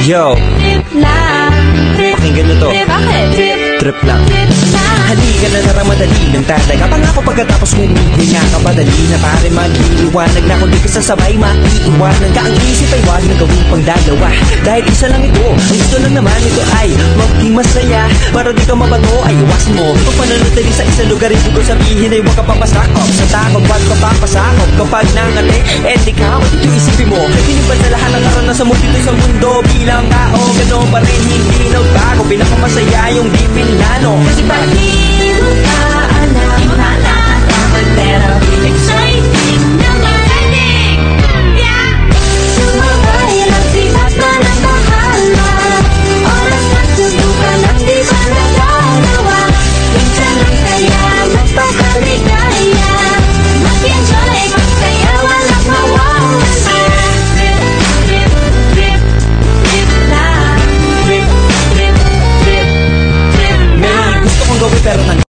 Yo, pakinggan nyo to. Bakit? Trip lang. Halika na narang madali ng tatay. Kapangako pagkatapos humihinga ka ba dali na pare mag-iiwanag na kung di ka sasabay maiiwanan ka. Ang isip ay wag na gawin pang dalawa dahil isa lang ito. Ang gusto lang naman ito ay maging masaya. Para di ka mabato ay iwasan mo kung pananatili sa isang lugar. Hindi ko sabihin ay huwag ka papasakop sa takot, wag ka papasakop. Kapag nangati, ikaw ito isipin mo. Hinipan sa lahat ng karanasan mo dito sa mundo. Bilang tao, gano'n pa rin hindi nagbago. Pinakamasaya yung di pinlano. Kasi bakit